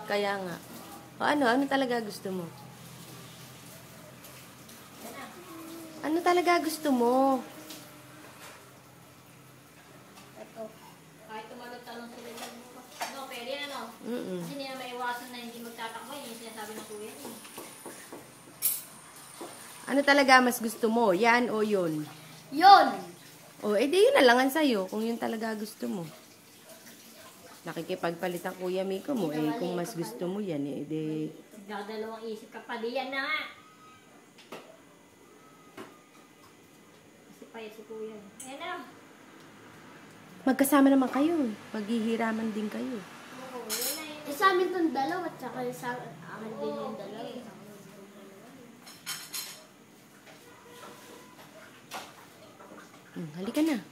Kaya nga. O ano talaga gusto mo? Ano talaga gusto mo? Ito. Kahit tumalog-talong sila lang mo. No, pwede ano? Kasi hindi na maiwasan na hindi magtatakbo. Yun yung sinasabi ng kuya. Ano talaga mas gusto mo? Yan o yun? Yun! O, edi yun na lang ang sa'yo kung yun talaga gusto mo. Nakikipagpalit ang Kuya Miko mo. Kung mas gusto mo yan, edi... Dadalawang isip ka pa. Di yan na nga. Kasi pa si kuya. Ayan na. Magkasama naman kayo. Maghihiraman din kayo. Oo, yan na yun. Sa amin itong dalawa, tsaka sa akin din yung dalawa. Halika na.